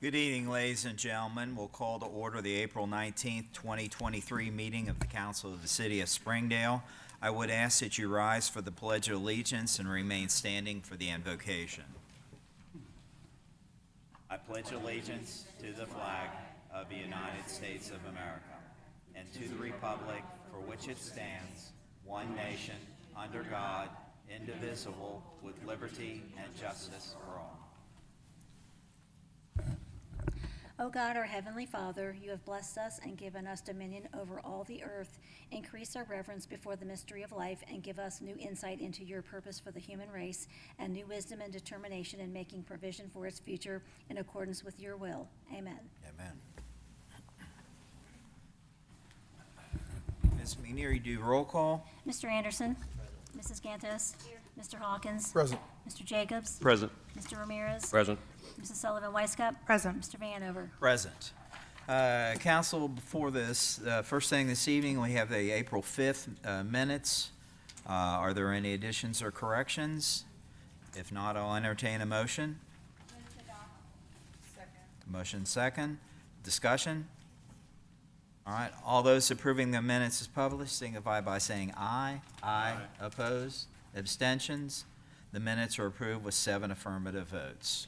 Good evening, ladies and gentlemen. We'll call to order the April 19th, 2023 meeting of the Council of the City of Springdale. I would ask that you rise for the Pledge of Allegiance and remain standing for the invocation. I pledge allegiance to the flag of the United States of America and to the republic for which it stands, one nation, under God, indivisible, with liberty and justice for all. O God, our Heavenly Father, you have blessed us and given us dominion over all the earth. Increase our reverence before the mystery of life and give us new insight into your purpose for the human race and new wisdom and determination in making provision for its future in accordance with your will. Amen. Amen. Ms. McNear, you do roll call. Mr. Anderson. Mrs. Gantos. Mr. Hawkins. Present. Mr. Jacobs. Present. Mr. Ramirez. Present. Mrs. Sullivan-Weiscup. Present. Mr. Vanover. Present. Council, before this, first thing this evening, we have the April 5th minutes. Are there any additions or corrections? If not, I'll entertain a motion. Second. Motion second. Discussion? All right, all those approving the minutes as published signify by saying aye. Aye. Opposed? Abstentions? The minutes are approved with 7 affirmative votes.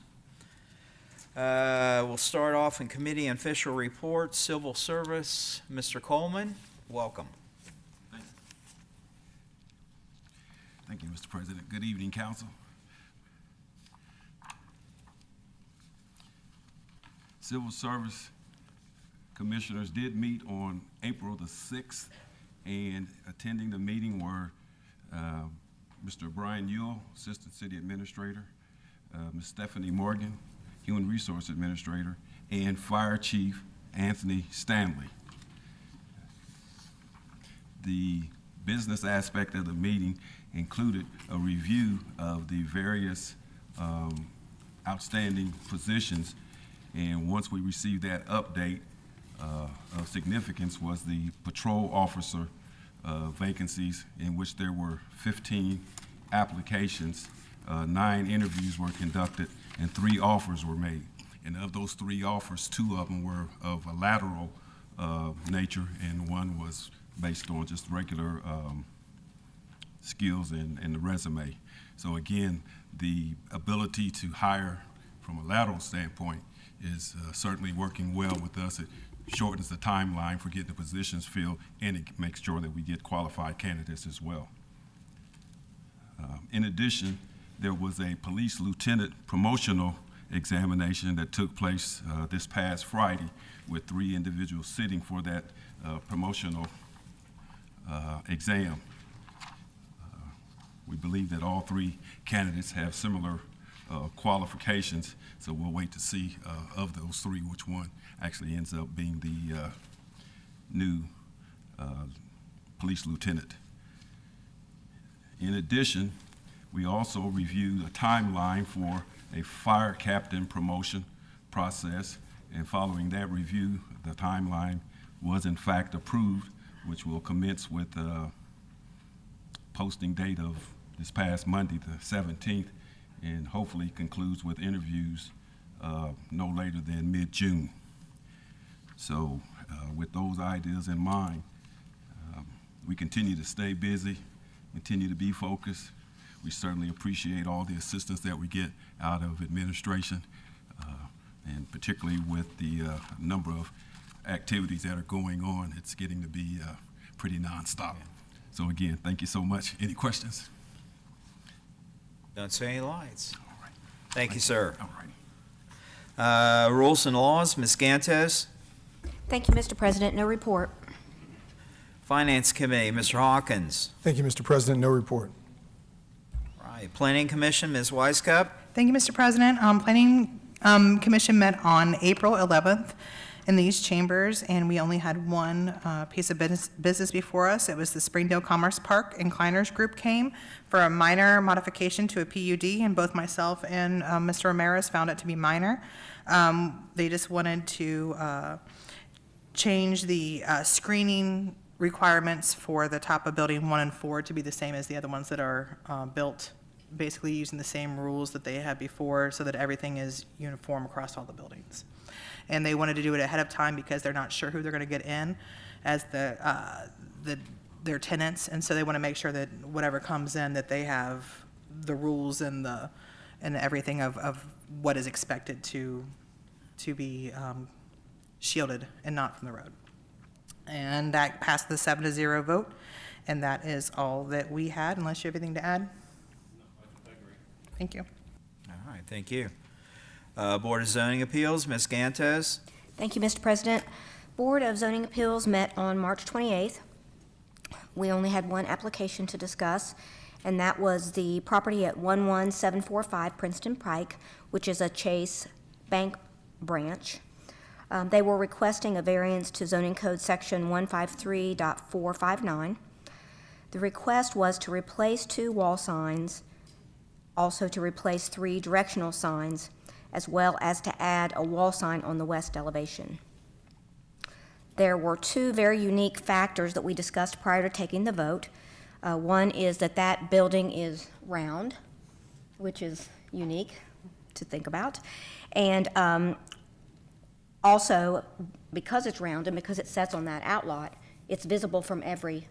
We'll start off in committee and official reports. Civil Service, Mr. Coleman, welcome. Thank you, Mr. President. Good evening, Council. Civil Service Commissioners did meet on April the 6th, and attending the meeting were Mr. Brian Ewell, Assistant City Administrator, Ms. Stephanie Morgan, Human Resource Administrator, and Fire Chief Anthony Stanley. The business aspect of the meeting included a review of the various outstanding positions, and once we received that update, of significance was the patrol officer vacancies, in which there were 15 applications, 9 interviews were conducted, and 3 offers were made. And of those 3 offers, 2 of them were of a lateral nature, and 1 was based on just regular skills and the resume. So again, the ability to hire from a lateral standpoint is certainly working well with us. It shortens the timeline for getting the positions filled, and it makes sure that we get qualified candidates as well. In addition, there was a police lieutenant promotional examination that took place this past Friday, with 3 individuals sitting for that promotional exam. We believe that all 3 candidates have similar qualifications, so we'll wait to see of those 3 which one actually ends up being the new police lieutenant. In addition, we also reviewed a timeline for a fire captain promotion process, and following that review, the timeline was in fact approved, which will commence with the posting date of this past Monday, the 17th, and hopefully concludes with interviews no later than mid-June. So with those ideas in mind, we continue to stay busy, continue to be focused. We certainly appreciate all the assistance that we get out of administration, and particularly with the number of activities that are going on, it's getting to be pretty nonstop. So again, thank you so much. Any questions? Don't see any lights. All right. Thank you, sir. All right. Rules and laws, Ms. Gantos. Thank you, Mr. President. No report. Finance Committee, Mr. Hawkins. Thank you, Mr. President. No report. Right. Planning Commission, Ms. Weiscup. Thank you, Mr. President. Planning Commission met on April 11th in these chambers, and we only had one piece of business before us. It was the Springdale Commerce Park Incliners Group came for a minor modification to a PUD, and both myself and Mr. Ramirez found it to be minor. They just wanted to change the screening requirements for the top of building 1 and 4 to be the same as the other ones that are built basically using the same rules that they had before so that everything is uniform across all the buildings. And they wanted to do it ahead of time because they're not sure who they're going to get in as their tenants, and so they want to make sure that whatever comes in, that they have the rules and everything of what is expected to be shielded and not from the road. And that passed the 7-0 vote, and that is all that we had, unless you have anything to add? No, I agree. Thank you. All right, thank you. Board of Zoning Appeals, Ms. Gantos. Thank you, Mr. President. Board of Zoning Appeals met on March 28th. We only had one application to discuss, and that was the property at 11745 Princeton Pike, which is a Chase Bank branch. They were requesting a variance to zoning code section 153.459. The request was to replace 2 wall signs, also to replace 3 directional signs, as well as to add a wall sign on the west elevation. There were 2 very unique factors that we discussed prior to taking the vote. One is that building is round, which is unique to think about. And also, because it's round and because it sets on that outlot, it's visible from every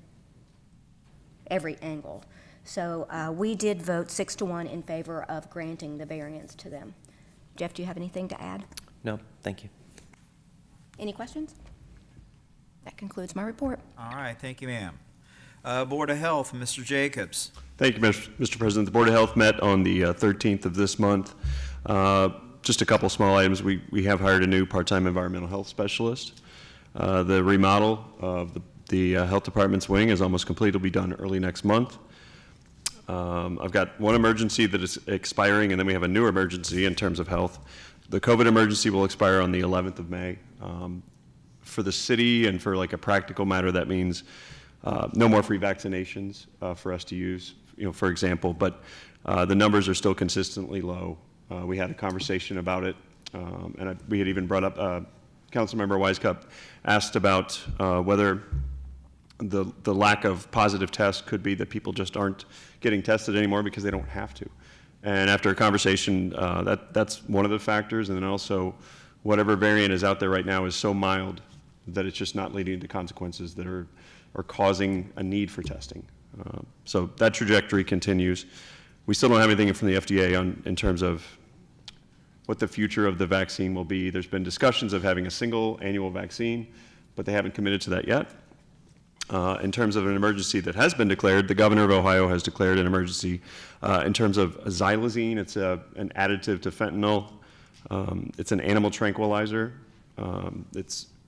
angle. So we did vote 6-1 in favor of granting the variance to them. Jeff, do you have anything to add? No, thank you. Any questions? That concludes my report. All right, thank you, ma'am. Board of Health, Mr. Jacobs. Thank you, Mr. President. The Board of Health met on the 13th of this month. Just a couple small items. We have hired a new part-time environmental health specialist. The remodel of the health department's wing is almost complete. It'll be done early next month. I've got one emergency that is expiring, and then we have a new emergency in terms of health. The COVID emergency will expire on the 11th of May. For the city and for like a practical matter, that means no more free vaccinations for us to use, for example, but the numbers are still consistently low. We had a conversation about it, and we had even brought up, Councilmember Wisecup asked about whether the lack of positive tests could be that people just aren't getting tested anymore because they don't have to. And after a conversation, that's one of the factors, and then also whatever variant is out there right now is so mild that it's just not leading to consequences that are causing a need for testing. So that trajectory continues. We still don't have anything from the FDA in terms of what the future of the vaccine will be. There's been discussions of having a single annual vaccine, but they haven't committed to that yet. In terms of an emergency that has been declared, the governor of Ohio has declared an emergency in terms of xylazine. It's an additive to fentanyl. It's an animal tranquilizer.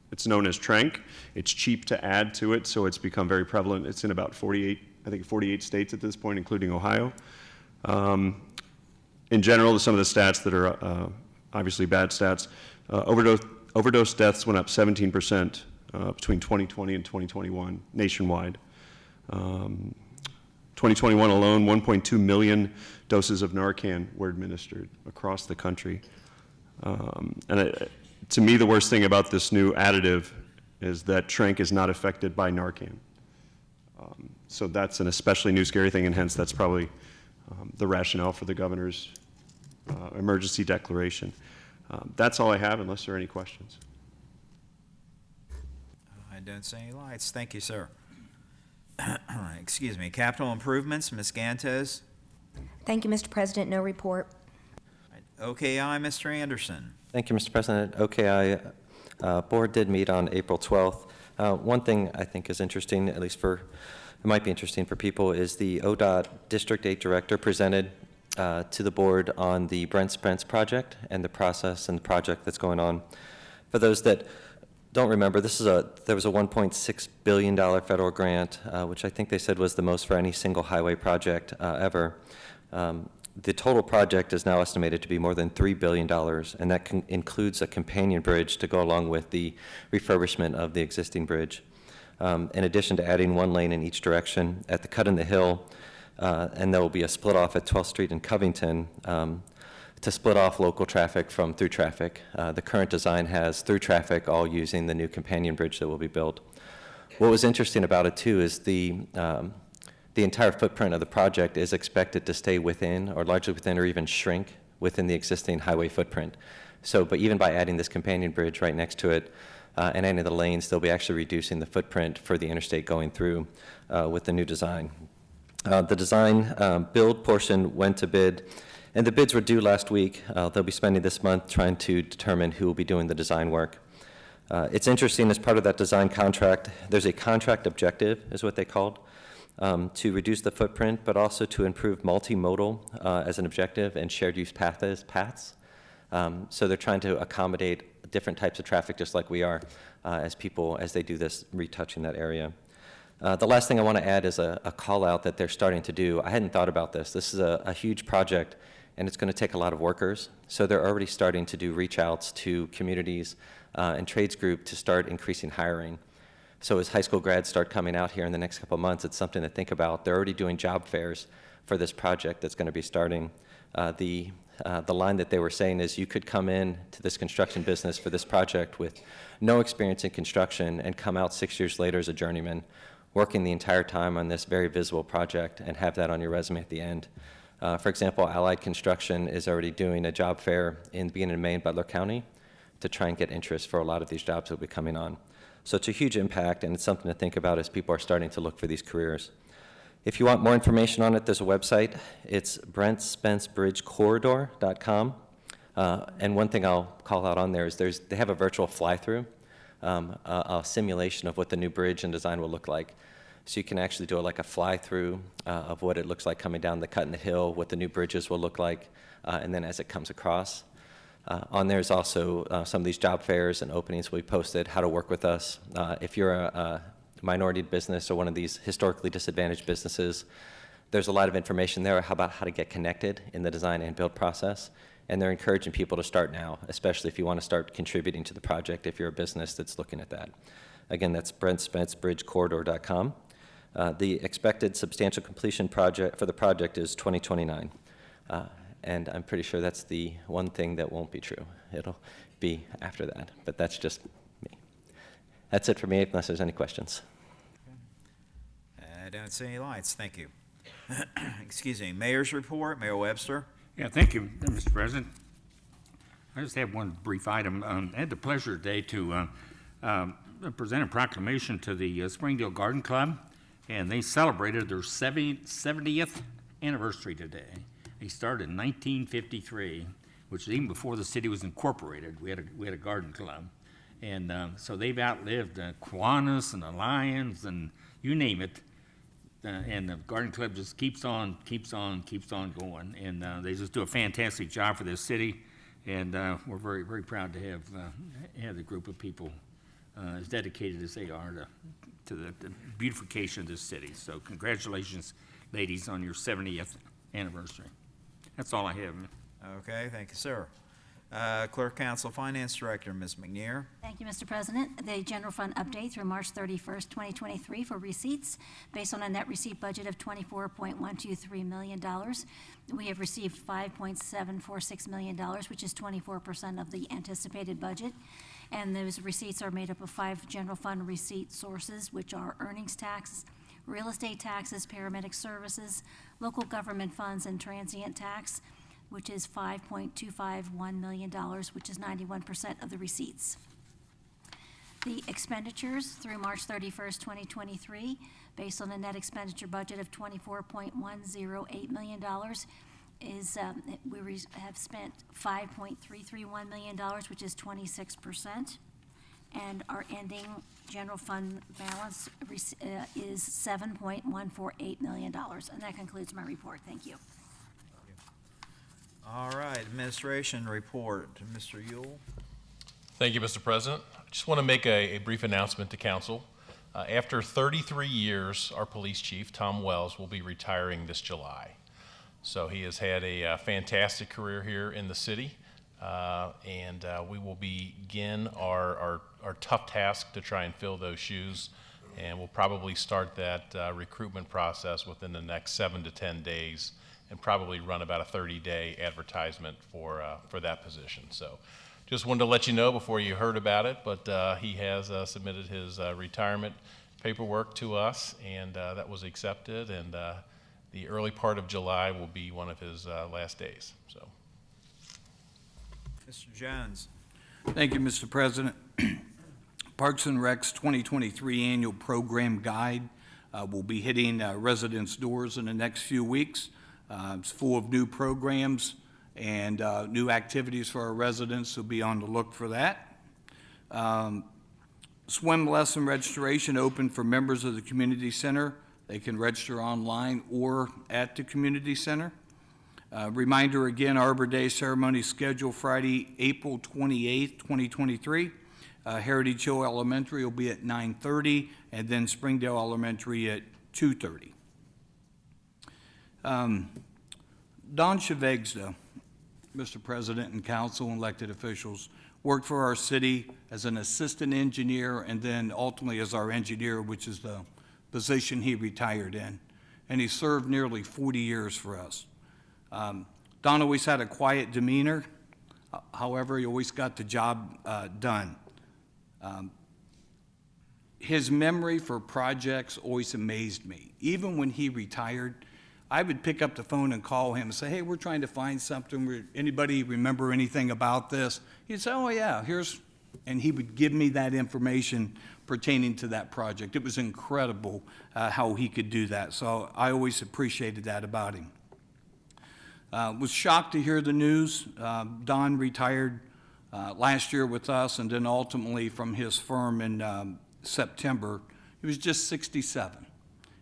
It's known as Tranq. It's cheap to add to it, so it's become very prevalent. It's in about 48 states at this point, including Ohio. In general, some of the stats that are obviously bad stats, overdose deaths went up 17% between 2020 and 2021 nationwide. 2021 alone, 1.2 million doses of Narcan were administered across the country. To me, the worst thing about this new additive is that Tranq is not affected by Narcan. So that's an especially new scary thing, and hence that's probably the rationale for the governor's emergency declaration. That's all I have, unless there are any questions. I don't see any lights. Thank you, sir. Excuse me. Capital improvements, Ms. Gantos. Thank you, Mr. President. No report. OKI, Mr. Anderson. Thank you, Mr. President. OKI board did meet on April 12th. One thing I think is interesting, at least it might be interesting for people, is the ODOT District 8 Director presented to the board on the Brent Spence project and the process and the project that's going on. For those that don't remember, there was a $1.6 billion federal grant, which I think they said was the most for any single highway project ever. The total project is now estimated to be more than $3 billion, and that includes a companion bridge to go along with the refurbishment of the existing bridge. In addition to adding 1 lane in each direction at the cut in the hill, and there will be a split off at 12th Street in Covington to split off local traffic from through traffic. The current design has through traffic all using the new companion bridge that will be built. What was interesting about it too is the the entire footprint of the project is expected to stay within, or largely within, or even shrink within the existing highway footprint. So, but even by adding this companion bridge right next to it and adding the lanes, they'll be actually reducing the footprint for the interstate going through with the new design. The design build portion went to bid, and the bids were due last week. They'll be spending this month trying to determine who will be doing the design work. It's interesting, as part of that design contract, there's a contract objective, is what they called, to reduce the footprint, but also to improve multimodal as an objective and shared use paths. So they're trying to accommodate different types of traffic, just like we are, as they do this, retouching that area. The last thing I want to add is a call out that they're starting to do. I hadn't thought about this. This is a huge project, and it's going to take a lot of workers. So they're already starting to do reach outs to communities and trades group to start increasing hiring. So as high school grads start coming out here in the next couple of months, it's something to think about. They're already doing job fairs for this project that's going to be starting. The line that they were saying is you could come in to this construction business for this project with no experience in construction and come out 6 years later as a journeyman, working the entire time on this very visible project and have that on your resume at the end. For example, Allied Construction is already doing a job fair in the beginning of May in Butler County to try and get interest for a lot of these jobs that will be coming on. So it's a huge impact, and it's something to think about as people are starting to look for these careers. If you want more information on it, there's a website. It's BrentSpenceBridgeCorridor.com. And one thing I'll call out on there is they have a virtual fly-through, a simulation of what the new bridge and design will look like. So you can actually do like a fly-through of what it looks like coming down the cut in the hill, what the new bridges will look like, and then as it comes across. On there is also some of these job fairs and openings we posted, how to work with us. If you're a minority business or one of these historically disadvantaged businesses, there's a lot of information there about how to get connected in the design and build process. And they're encouraging people to start now, especially if you want to start contributing to the project if you're a business that's looking at that. Again, that's BrentSpenceBridgeCorridor.com. The expected substantial completion project for the project is 2029. And I'm pretty sure that's the one thing that won't be true. It'll be after that, but that's just me. That's it for me, unless there's any questions. I don't see any lights. Thank you. Excuse me. Mayor's report. Mayor Webster. Yeah, thank you, Mr. President. I just have one brief item. I had the pleasure today to present a proclamation to the Springdale Garden Club, and they celebrated their 70th anniversary today. They started in 1953, which is even before the city was incorporated. We had a garden club, and so they've outlived Kiwanis and the Lions and you name it. And the garden club just keeps on going, and they just do a fantastic job for this city. And we're very, very proud to have the group of people as dedicated as they are to the beautification of this city. So congratulations, ladies, on your 70th anniversary. That's all I have. Okay, thank you, sir. Clerk Counsel Finance Director, Ms. McNear. Thank you, Mr. President. The general fund update through March 31st, 2023 for receipts based on a net receipt budget of $24.123 million. We have received $5.746 million, which is 24% of the anticipated budget. And those receipts are made up of 5 general fund receipt sources, which are earnings tax, real estate taxes, paramedic services, local government funds, and transient tax, which is $5.251 million, which is 91% of the receipts. The expenditures through March 31st, 2023, based on a net expenditure budget of $24.108 million, is we have spent $5.331 million, which is 26%, and our ending general fund balance is $7.148 million. And that concludes my report. Thank you. All right, administration report. Mr. Yule. Thank you, Mr. President. I just want to make a brief announcement to council. After 33 years, our police chief, Tom Wells, will be retiring this July. So he has had a fantastic career here in the city, and we will begin our tough task to try and fill those shoes, and we'll probably start that recruitment process within the next 7 to 10 days, and probably run about a 30-day advertisement for that position. So just wanted to let you know before you heard about it, but he has submitted his retirement paperwork to us, and that was accepted, and the early part of July will be one of his last days. So, Mr. Jones. Thank you, Mr. President. Parks and Rec's 2023 Annual Program Guide will be hitting residents' doors in the next few weeks. It's full of new programs and new activities for our residents, so be on the look for that. Swim lesson registration open for members of the community center. They can register online or at the community center. Reminder again, Arbor Day ceremony scheduled Friday, April 28th, 2023. Heritage Hill Elementary will be at 9:30, and then Springdale Elementary at 2:30. Don Chavegza, Mr. President and council and elected officials, worked for our city as an assistant engineer and then ultimately as our engineer, which is the position he retired in. And he served nearly 40 years for us. Don always had a quiet demeanor. However, he always got the job done. His memory for projects always amazed me. Even when he retired, I would pick up the phone and call him and say, hey, we're trying to find something. Anybody remember anything about this? He'd say, oh, yeah, here's, and he would give me that information pertaining to that project. It was incredible how he could do that. So I always appreciated that about him. Was shocked to hear the news. Don retired last year with us, and then ultimately from his firm in September. He was just 67,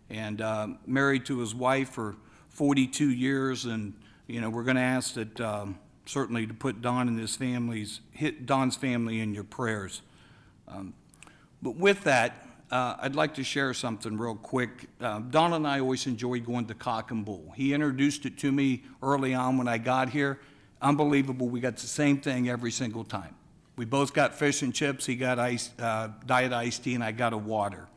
and married to his wife for 42 years. And you know, we're going to ask that certainly to put Don and Don's family in your prayers. But with that, I'd like to share something real quick. Don and I always enjoyed going to Cock and Bull. He introduced it to me early on when I got here. Unbelievable, we got the same thing every single time. We both got fish and chips. He got diet iced tea, and I got a water.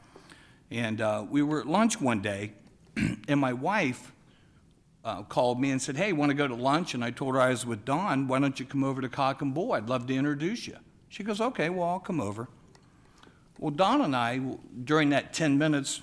And we were at lunch one day, and my wife called me and said, hey, want to go to lunch? And I told her I was with Don. Why don't you come over to Cock and Bull? I'd love to introduce you. She goes, okay, well, I'll come over. Well, Don and I, during that 10 minutes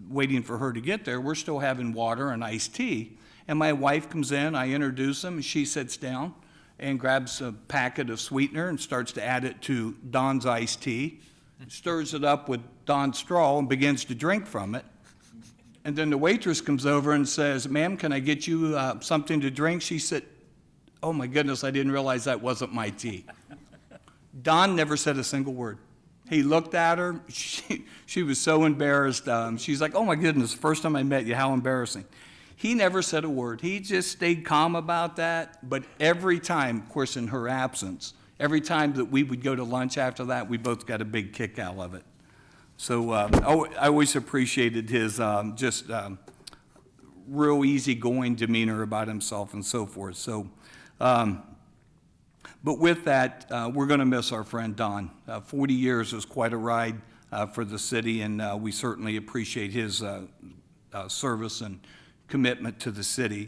waiting for her to get there, we're still having water and iced tea. And my wife comes in, I introduce him, and she sits down and grabs a packet of sweetener and starts to add it to Don's iced tea, stirs it up with Don's straw and begins to drink from it. And then the waitress comes over and says, ma'am, can I get you something to drink? She said, oh my goodness, I didn't realize that wasn't my tea. Don never said a single word. He looked at her, she was so embarrassed. She's like, oh my goodness, first time I met you, how embarrassing. He never said a word. He just stayed calm about that. But every time, of course, in her absence, every time that we would go to lunch after that, we both got a big kick out of it. So I always appreciated his real easygoing demeanor about himself and so forth. So, but with that, we're going to miss our friend Don. 40 years was quite a ride for the city, and we certainly appreciate his service and commitment to the city.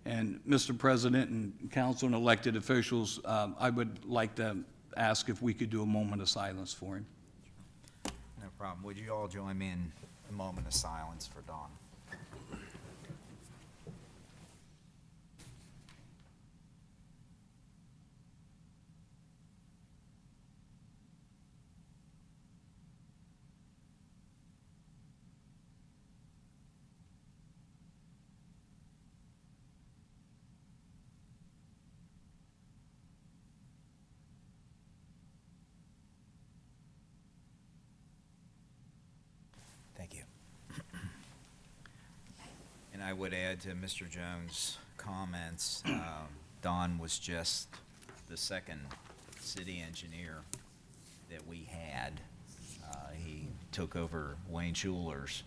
And Mr. President and council and elected officials, I would like to ask if we could do a moment of silence for him. No problem. Would you all join me in a moment of silence for Don? Thank you. And I would add to Mr. Jones' comments, Don was just the second city engineer that we had. He took over Wayne Schuler's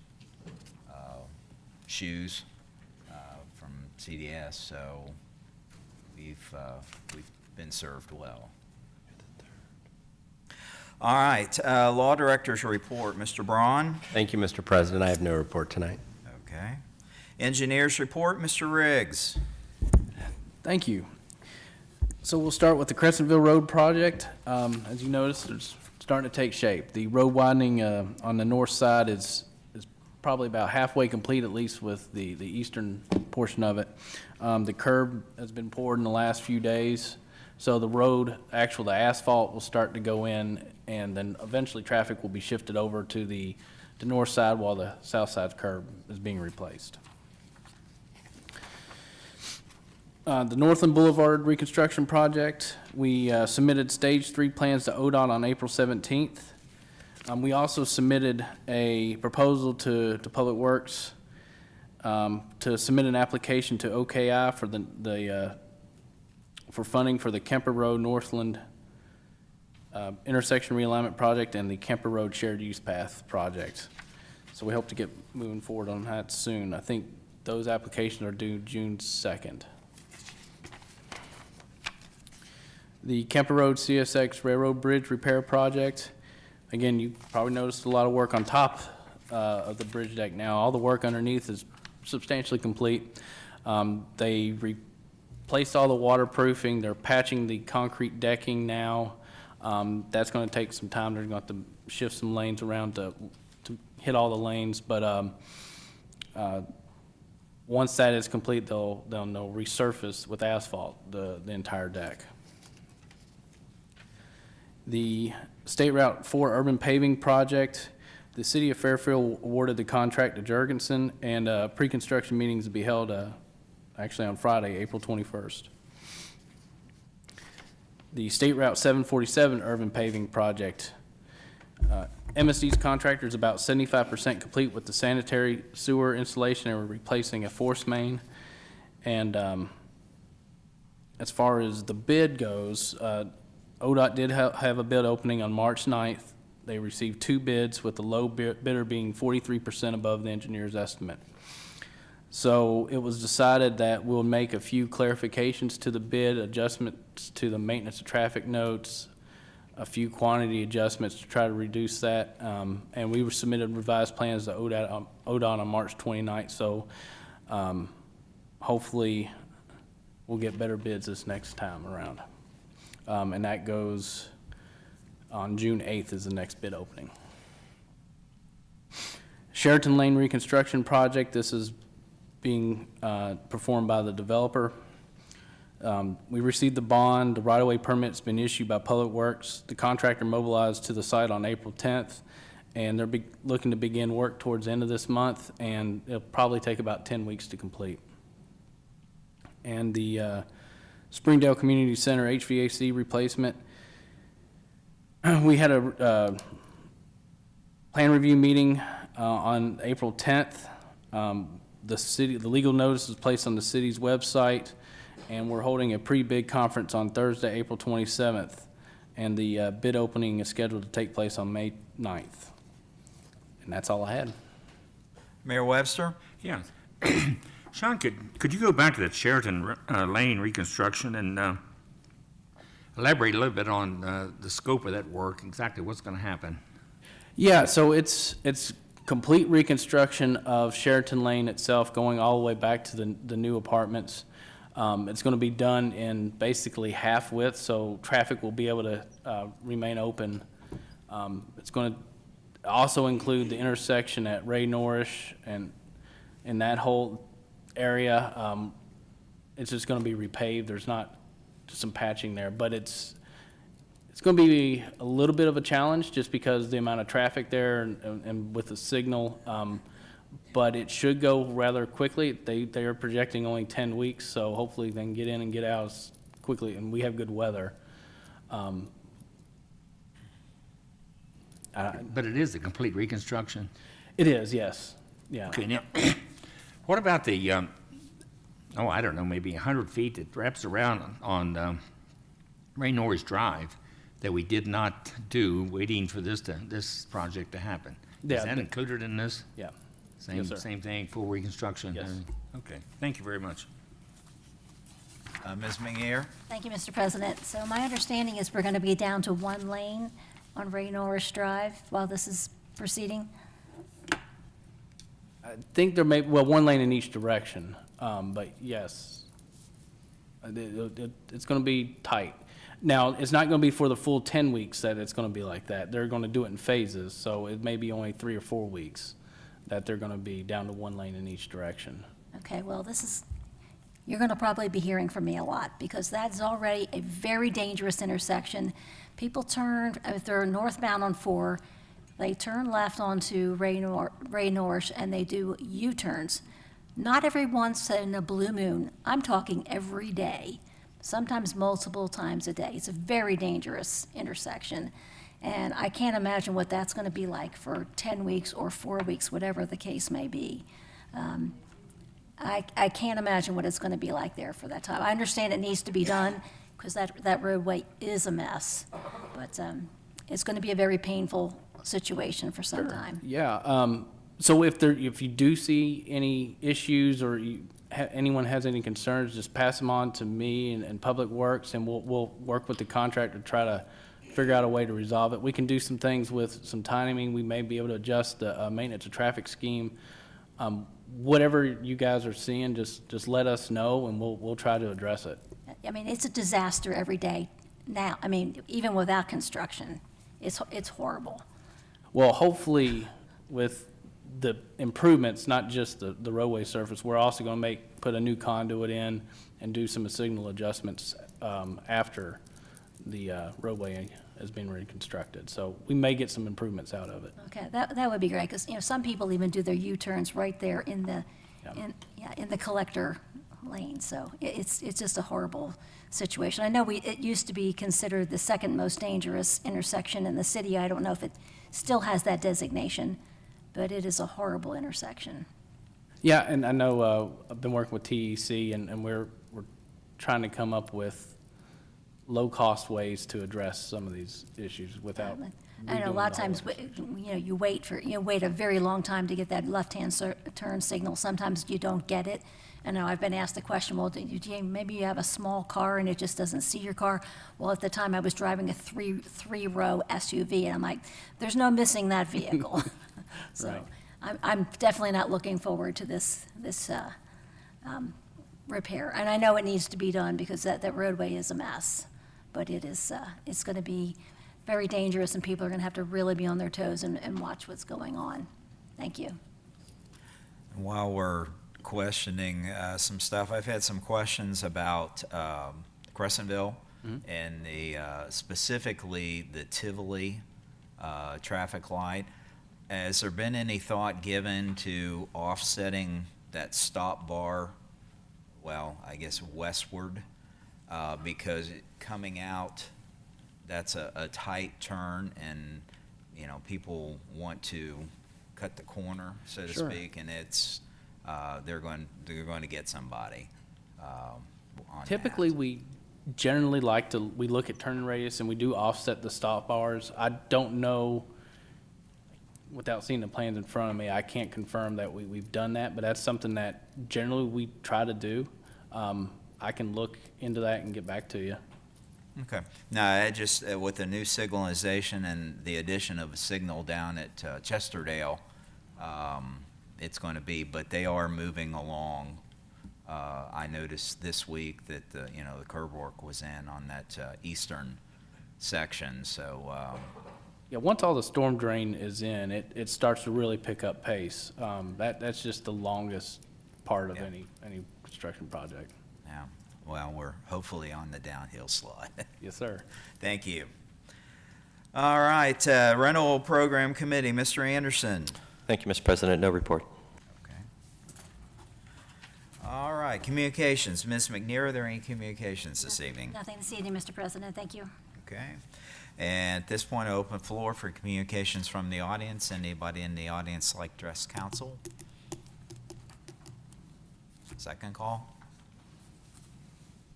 shoes from CDS, so we've been served well. All right, Law Director's report. Mr. Braun? Thank you, Mr. President. I have no report tonight. Okay. Engineers report. Mr. Riggs? Thank you. So we'll start with the Crescentville Road project. As you noticed, there's starting to take shape. The road widening on the north side is probably about halfway complete, at least with the eastern portion of it. The curb has been poured in the last few days, so the road, the asphalt will start to go in, and then eventually traffic will be shifted over to the north side while the south side curb is being replaced. The Northland Boulevard reconstruction project, we submitted stage 3 plans to ODOT on April 17th. We also submitted a proposal to Public Works to submit an application to OKI for for funding for the Kemper Road Northland intersection realignment project and the Kemper Road shared use path project. So we hope to get moving forward on that soon. I think those applications are due June 2nd. The Kemper Road CSX Railroad Bridge repair project. Again, you probably noticed a lot of work on top of the bridge deck now. All the work underneath is substantially complete. They replaced all the waterproofing. They're patching the concrete decking now. That's going to take some time. They're going to have to shift some lanes around to hit all the lanes. But once that is complete, they'll resurface with asphalt the entire deck. The State Route 4 urban paving project, the City of Fairfield awarded the contract to Jurgensen, and pre-construction meetings will be held actually on Friday, April 21st. The State Route 747 urban paving project, MSD's contractor is about 75% complete with the sanitary sewer installation, and we're replacing a force main. And as far as the bid goes, ODOT did have a bid opening on March 9th. They received 2 bids, with the low bidder being 43% above the engineer's estimate. So it was decided that we'll make a few clarifications to the bid, adjustments to the maintenance of traffic notes, a few quantity adjustments to try to reduce that. And we submitted revised plans to ODOT on March 29th. So hopefully we'll get better bids this next time around. And that goes on June 8th is the next bid opening. Sheraton Lane reconstruction project, this is being performed by the developer. We received the bond, the right-of-way permit's been issued by Public Works. The contractor mobilized to the site on April 10th, and they're looking to begin work towards the end of this month, and it'll probably take about 10 weeks to complete. And the Springdale Community Center HVAC replacement. We had a plan review meeting on April 10th. The legal notice is placed on the city's website, and we're holding a pre-bid conference on Thursday, April 27th, and the bid opening is scheduled to take place on May 9th. And that's all I had. Mayor Webster? Yeah. Sean, could you go back to that Sheraton Lane reconstruction and elaborate a little bit on the scope of that work, exactly what's going to happen? Yeah, so it's complete reconstruction of Sheraton Lane itself, going all the way back to the new apartments. It's going to be done in basically half width, so traffic will be able to remain open. It's going to also include the intersection at Ray Norrish and in that whole area. It's just going to be repaved. There's not just some patching there, but it's going to be a little bit of a challenge just because of the amount of traffic there and with the signal, but it should go rather quickly. They are projecting only 10 weeks, so hopefully they can get in and get out as quickly, and we have good weather. But it is a complete reconstruction? It is, yes. Yeah. Okay, now, what about the, I don't know, maybe 100 feet that wraps around on Ray Norris Drive that we did not do, waiting for this project to happen? Yeah. Is that included in this? Yeah. Same, Yes, sir. same thing, full reconstruction? Yes. Okay, thank you very much. Ms. McGeer? Thank you, Mr. President. So my understanding is we're going to be down to 1 lane on Ray Norris Drive while this is proceeding. I think there may, 1 lane in each direction, but yes. It's going to be tight. Now, it's not going to be for the full 10 weeks that it's going to be like that. They're going to do it in phases, so it may be only 3 or 4 weeks that they're going to be down to 1 lane in each direction. Okay, well, you're going to probably be hearing from me a lot, because that's already a very dangerous intersection. People turn, if they're northbound on 4, they turn left onto Ray Norrish, and they do U-turns. Not every once in a blue moon. I'm talking every day, sometimes multiple times a day. It's a very dangerous intersection, and I can't imagine what that's going to be like for 10 weeks or 4 weeks, whatever the case may be. I can't imagine what it's going to be like there for that time. I understand it needs to be done, because that roadway is a mess, but it's going to be a very painful situation for some time. Yeah, so if you do see any issues or anyone has any concerns, just pass them on to me and Public Works, and we'll work with the contractor to try to figure out a way to resolve it. We can do some things with some timing. We may be able to adjust the maintenance of traffic scheme. Whatever you guys are seeing, just let us know, and we'll try to address it. I mean, it's a disaster every day now. I mean, even without construction, it's horrible. Well, hopefully with the improvements, not just the roadway surface, we're also going to put a new conduit in and do some signal adjustments after the roadway has been reconstructed. So we may get some improvements out of it. Okay, that would be great, because, some people even do their U-turns right there in the, in the collector lane. So it's just a horrible situation. I know it used to be considered the second most dangerous intersection in the city. I don't know if it still has that designation, but it is a horrible intersection. Yeah, and I know I've been working with TEC, and we're trying to come up with low-cost ways to address some of these issues without. I know a redoing lot of the whole times, you wait a very long time to get that left-hand turn signal. Sometimes you don't get it. I know I've been asked the question, well, maybe you have a small car and it just doesn't see your car. Well, at the time I was driving a three-row SUV, and I'm like, there's no missing that vehicle. So Right. I'm definitely not looking forward to this repair. And I know it needs to be done, because that roadway is a mess. But it's going to be very dangerous, and people are going to have to really be on their toes and watch what's going on. Thank you. While we're questioning some stuff, I've had some questions about Crescentville and specifically the Tivoli traffic light. Has there been any thought given to offsetting that stop bar, well, I guess westward? Because coming out, that's a tight turn, and people want to cut the corner, so to Sure. speak, and it's they're going to get somebody on Typically, that. we generally we look at turning radius, and we do offset the stop bars. I don't know, without seeing the plans in front of me, I can't confirm that we've done that, but that's something that generally we try to do. I can look into that and get back to you. Okay. Now, just with the new signalization and the addition of a signal down at Chesterdale, it's going to be, but they are moving along. I noticed this week that the curb work was in on that eastern section. So Yeah, once all the storm drain is in, it starts to really pick up pace. That's just the longest part of any construction project. yeah, well, we're hopefully on the downhill slide. Yes, sir. Thank you. All right, Rental Program Committee, Mr. Anderson. Thank you, Mr. President. No report. Okay. All right, communications. Ms. McNear, are there any communications this evening? Nothing this evening, Mr. President. Thank you. Okay. And at this point, I open floor for communications from the audience. Anybody in the audience like to address council? Second call.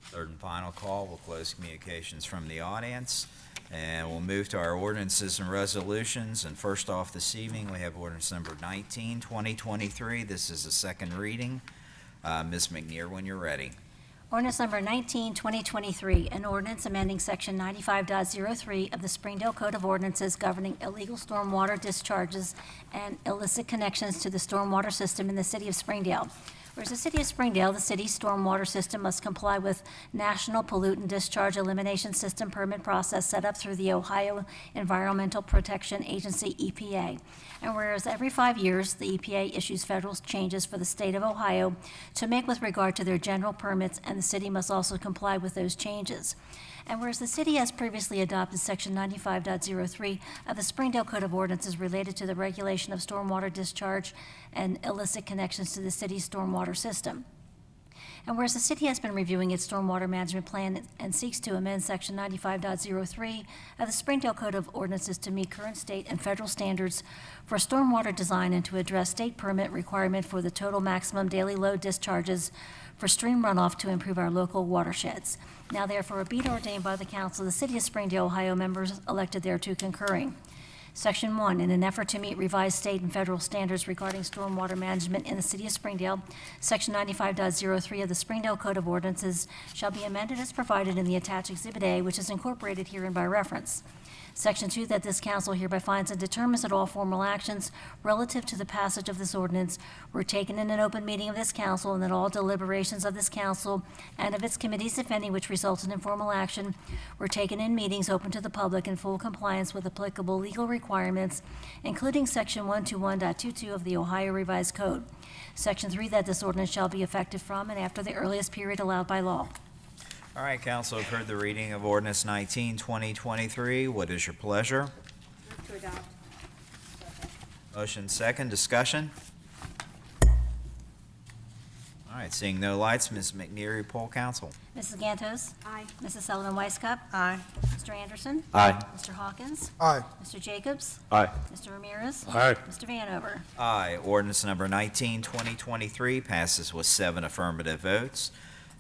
Third and final call. We'll close communications from the audience. And we'll move to our ordinances and resolutions. And first off this evening, we have ordinance number 19, 2023. This is a second reading. Ms. McNear, when you're ready. Ordinance number 19, 2023, an ordinance amending section 95.03 of the Springdale Code of Ordinances governing illegal stormwater discharges and illicit connections to the stormwater system in the city of Springdale. Whereas the City of Springdale, the city's stormwater system must comply with National Pollutant Discharge Elimination System permit process set up through the Ohio Environmental Protection Agency, EPA. And whereas every 5 years, the EPA issues federal changes for the state of Ohio to make with regard to their general permits, and the city must also comply with those changes. And whereas the city has previously adopted Section 95.03 of the Springdale Code of Ordinances related to the regulation of stormwater discharge and illicit connections to the city's stormwater system. And whereas the city has been reviewing its stormwater management plan and seeks to amend Section 95.03 of the Springdale Code of Ordinances to meet current state and federal standards for stormwater design and to address state permit requirement for the total maximum daily load discharges for stream runoff to improve our local watersheds. Now therefore be it ordained by the Council of the City of Springdale, Ohio, members elected thereto concurring. Section 1, in an effort to meet revised state and federal standards regarding stormwater management in the City of Springdale, Section 95.03 of the Springdale Code of Ordinances shall be amended as provided in the attached Exhibit A, which is incorporated herein by reference. Section 2, that this council hereby finds and determines that all formal actions relative to the passage of this ordinance were taken in an open meeting of this council, and that all deliberations of this council and of its committees, if any, which resulted in formal action, were taken in meetings open to the public in full compliance with applicable legal requirements, including Section 121.22 of the Ohio Revised Code. Section 3, that this ordinance shall be effective from and after the earliest period allowed by law. All right, council, have heard the reading of ordinance 19, 2023. What is your pleasure? Move to adopt. Motion second, discussion? All right, seeing no lights, Ms. McNeary, poll council. Mrs. Gantos? Aye. Mrs. Sullivan Weisskopf? Aye. Mr. Anderson? Aye. Mr. Hawkins? Aye. Mr. Jacobs? Aye. Mr. Ramirez? Aye. Mr. Vanover? Aye. Ordinance number 19, 2023 passes with 7 affirmative votes.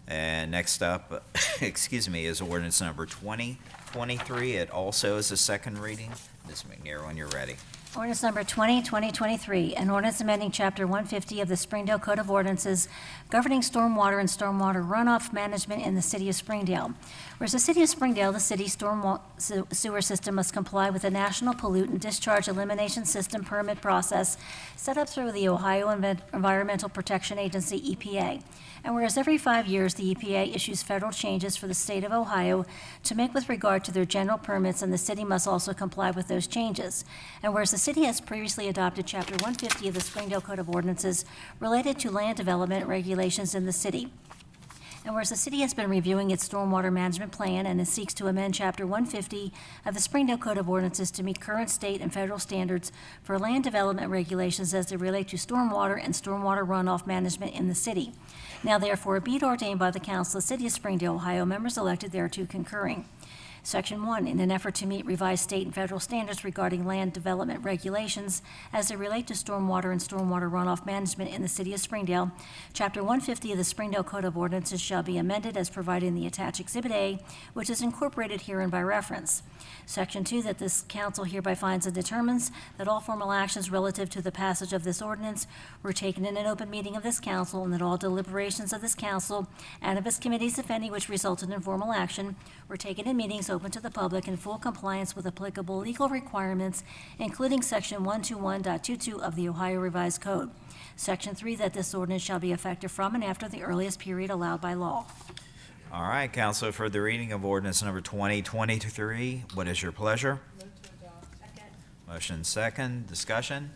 And next up, excuse me, is ordinance number 2023. It also is a second reading. Ms. McNear, when you're ready. Ordinance number 20, 2023, an ordinance amending Chapter 150 of the Springdale Code of Ordinances governing stormwater and stormwater runoff management in the City of Springdale. Whereas the City of Springdale, the city's storm sewer system must comply with the National Pollutant Discharge Elimination System permit process set up through the Ohio Environmental Protection Agency, EPA. And whereas every 5 years, the EPA issues federal changes for the state of Ohio to make with regard to their general permits, and the city must also comply with those changes. And whereas the city has previously adopted Chapter 150 of the Springdale Code of Ordinances related to land development regulations in the city. And whereas the city has been reviewing its stormwater management plan and it seeks to amend Chapter 150 of the Springdale Code of Ordinances to meet current state and federal standards for land development regulations as they relate to stormwater and stormwater runoff management in the city. Now therefore be it ordained by the Council of the City of Springdale, Ohio, members elected thereto concurring. Section 1, in an effort to meet revised state and federal standards regarding land development regulations as they relate to stormwater and stormwater runoff management in the City of Springdale, Chapter 150 of the Springdale Code of Ordinances shall be amended as provided in the attached Exhibit A, which is incorporated herein by reference. Section 2, that this council hereby finds and determines that all formal actions relative to the passage of this ordinance were taken in an open meeting of this council, and that all deliberations of this council and of its committees, if any, which resulted in formal action, were taken in meetings open to the public in full compliance with applicable legal requirements, including Section 121.22 of the Ohio Revised Code. Section 3, that this ordinance shall be effective from and after the earliest period allowed by law. All right, council, for the reading of ordinance number 2023, what is your pleasure? Move to adopt. Second. Motion second, discussion?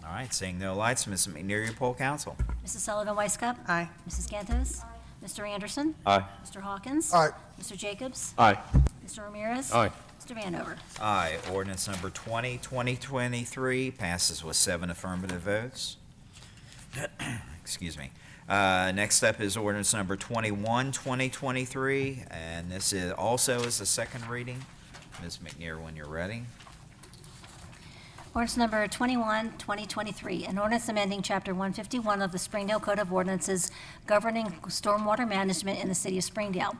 All right, seeing no lights, Ms. McNeary, poll council. Mrs. Sullivan Weisskopf? Aye. Mrs. Gantos? Mr. Anderson? Aye. Mr. Hawkins? Aye. Mr. Jacobs? Aye. Mr. Ramirez? Aye. Mr. Vanover? Aye. Ordinance number 20, 2023 passes with 7 affirmative votes. Excuse me. Next up is ordinance number 21, 2023, and this is also is the second reading. Ms. McNear, when you're ready. Ordinance number 21, 2023, an ordinance amending Chapter 151 of the Springdale Code of Ordinances governing stormwater management in the City of Springdale.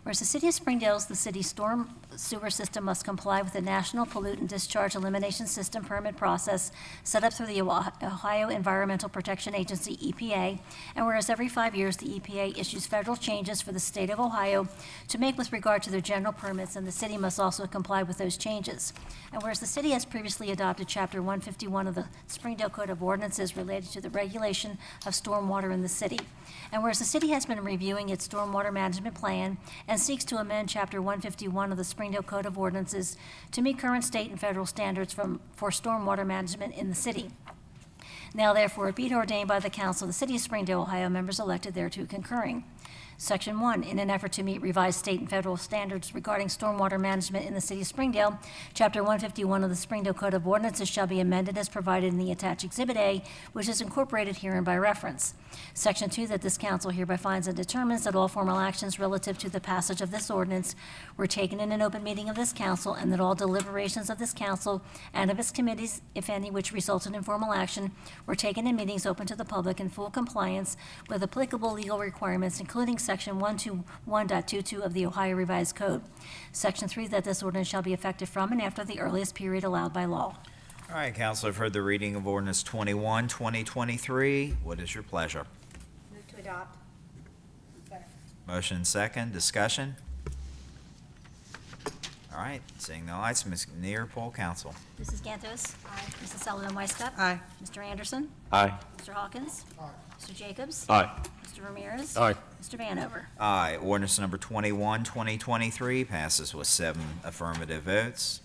Whereas the City of Springdale is the city's storm sewer system must comply with the National Pollutant Discharge Elimination System permit process set up through the Ohio Environmental Protection Agency, EPA, and whereas every 5 years, the EPA issues federal changes for the state of Ohio to make with regard to their general permits, and the city must also comply with those changes. And whereas the city has previously adopted Chapter 151 of the Springdale Code of Ordinances related to the regulation of stormwater in the city. And whereas the city has been reviewing its stormwater management plan and seeks to amend Chapter 151 of the Springdale Code of Ordinances to meet current state and federal standards for stormwater management in the city. Now therefore be it ordained by the Council of the City of Springdale, Ohio, members elected thereto concurring. Section 1, in an effort to meet revised state and federal standards regarding stormwater management in the city of Springdale, Chapter 151 of the Springdale Code of Ordinances shall be amended as provided in the attached Exhibit A, which is incorporated herein by reference. Section 2, that this council hereby finds and determines that all formal actions relative to the passage of this ordinance were taken in an open meeting of this council, and that all deliberations of this council and of its committees, if any, which resulted in formal action, were taken in meetings open to the public in full compliance with applicable legal requirements, including Section 121.22 of the Ohio Revised Code. Section 3, that this ordinance shall be effective from and after the earliest period allowed by law. All right, council, I've heard the reading of ordinance 21, 2023. What is your pleasure? Move to adopt. Motion second, discussion? All right, seeing no lights, Ms. McNear, poll council. Mrs. Gantos? Aye. Mrs. Sullivan Weiscup? Aye. Mr. Anderson? Aye. Mr. Hawkins? Aye. Mr. Jacobs? Aye. Mr. Ramirez? Aye. Mr. Vanover? Aye. Ordinance number 21, 2023 passes with 7 affirmative votes.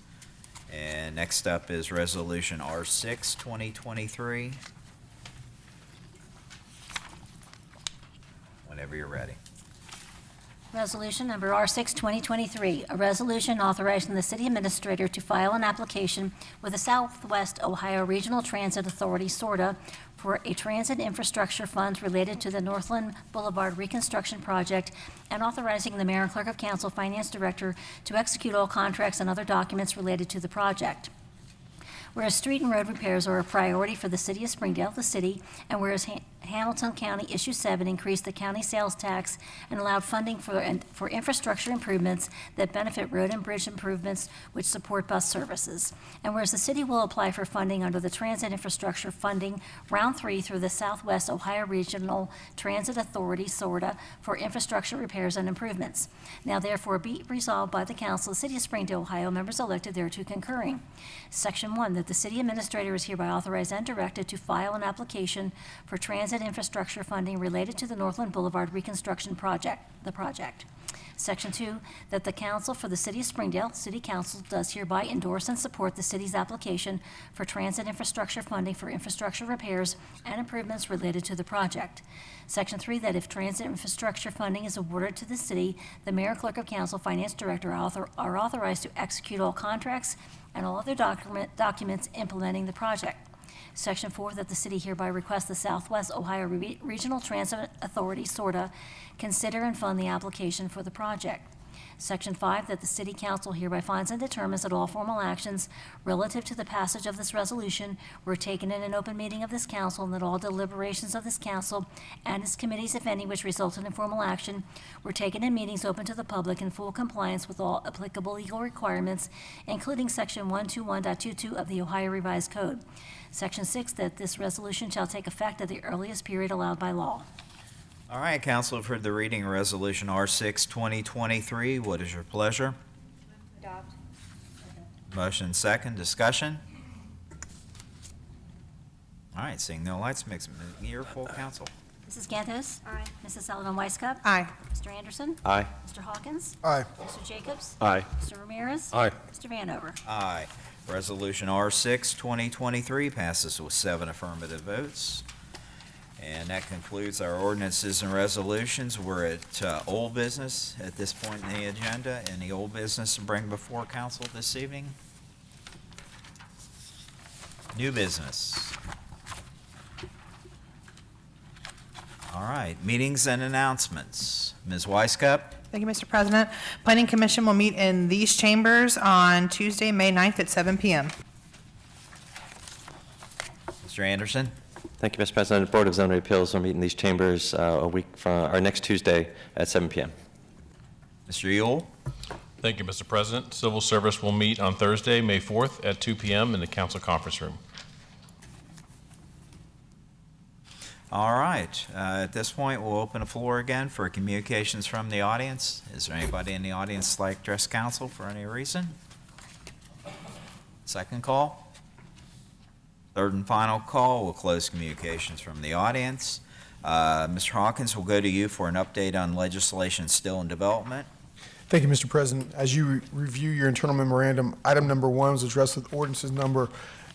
And next up is Resolution R6, 2023. Whenever you're ready. Resolution number R6, 2023, a resolution authorizing the city administrator to file an application with the Southwest Ohio Regional Transit Authority, SORTA, for a transit infrastructure fund related to the Northland Boulevard reconstruction project, and authorizing the mayor and clerk of council, finance director, to execute all contracts and other documents related to the project. Whereas street and road repairs are a priority for the city of Springdale, the city, and whereas Hamilton County Issue 7 increased the county sales tax and allowed funding for infrastructure improvements that benefit road and bridge improvements which support bus services. And whereas the city will apply for funding under the Transit Infrastructure Funding Round 3 through the Southwest Ohio Regional Transit Authority, SORTA, for infrastructure repairs and improvements. Now therefore be resolved by the Council of the City of Springdale, Ohio, members elected thereto concurring. Section 1, that the city administrator is hereby authorized and directed to file an application for transit infrastructure funding related to the Northland Boulevard reconstruction project, the project. Section 2, that the council for the city of Springdale, city council, does hereby endorse and support the city's application for transit infrastructure funding for infrastructure repairs and improvements related to the project. Section 3, that if transit infrastructure funding is awarded to the city, the mayor, clerk of council, finance director are authorized to execute all contracts and all other documents implementing the project. Section 4, that the city hereby requests the Southwest Ohio Regional Transit Authority, SORTA, consider and fund the application for the project. Section 5, that the city council hereby finds and determines that all formal actions relative to the passage of this resolution were taken in an open meeting of this council, and that all deliberations of this council and its committees, if any, which resulted in formal action, were taken in meetings open to the public in full compliance with all applicable legal requirements, including Section 121.22 of the Ohio Revised Code. Section 6, that this resolution shall take effect at the earliest period allowed by law. All right, council, have heard the reading of Resolution R6, 2023. What is your pleasure? Adopt. Motion second, discussion? All right, seeing no lights, Ms. McNear, full council. Mrs. Gantos? Aye. Mrs. Sullivan Weiscup? Aye. Mr. Anderson? Aye. Mr. Hawkins? Aye. Mr. Jacobs? Aye. Mr. Ramirez? Aye. Mr. Vanover? Aye. Resolution R6, 2023 passes with 7 affirmative votes. And that concludes our ordinances and resolutions. We're at old business at this point in the agenda. Any old business to bring before council this evening? New business. All right, meetings and announcements. Ms. Weiscup? Thank you, Mr. President. Planning Commission will meet in these chambers on Tuesday, May 9th at 7 p.m. Mr. Anderson? Thank you, Mr. President. The Board of Zoning Appeals will meet in these chambers a week from our next Tuesday at 7 p.m. Mr. Yule? Thank you, Mr. President. Civil Service will meet on Thursday, May 4th at 2 p.m. in the council conference room. All right, at this point, we'll open the floor again for communications from the audience. Is there anybody in the audience like to address council for any reason? Second call? Third and final call, we'll close communications from the audience. Mr. Hawkins, we'll go to you for an update on legislation still in development. Thank you, Mr. President. As you review your internal memorandum, item number 1 was addressed with ordinances number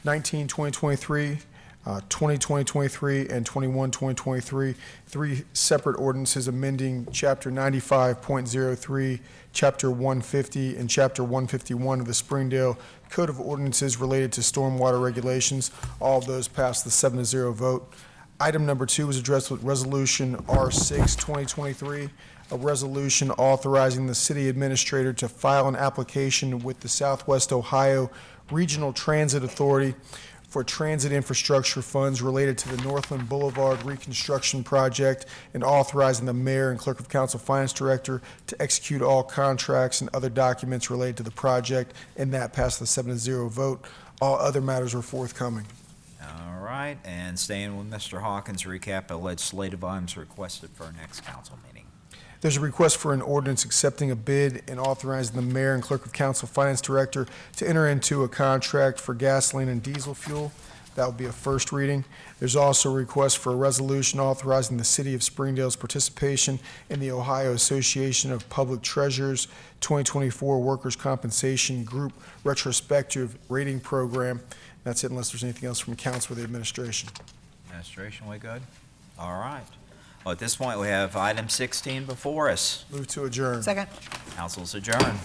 19-2023, 20-2023, and 21-2023, 3 separate ordinances amending Chapter 95.03, Chapter 150, and Chapter 151 of the Springdale Code of Ordinances related to stormwater regulations. All of those passed the 7-0 vote. Item number 2 was addressed with Resolution R6-2023, a resolution authorizing the city administrator to file an application with the Southwest Ohio Regional Transit Authority for transit infrastructure funds related to the Northland Boulevard reconstruction project, and authorizing the mayor and clerk of council finance director to execute all contracts and other documents related to the project, and that passed the 7-0 vote. All other matters were forthcoming. All right, and staying with Mr. Hawkins, recap of legislative items requested for our next council meeting. There's a request for an ordinance accepting a bid and authorizing the mayor and clerk of council finance director to enter into a contract for gasoline and diesel fuel. That will be a first reading. There's also a request for a resolution authorizing the city of Springdale's participation in the Ohio Association of Public Treasurers 2024 Workers' Compensation Group Retrospective Rating Program. That's it, unless there's anything else from council or the administration. Administration, we good? All right. Well, at this point, we have item 16 before us. Move to adjourn. Second. Council's adjourned.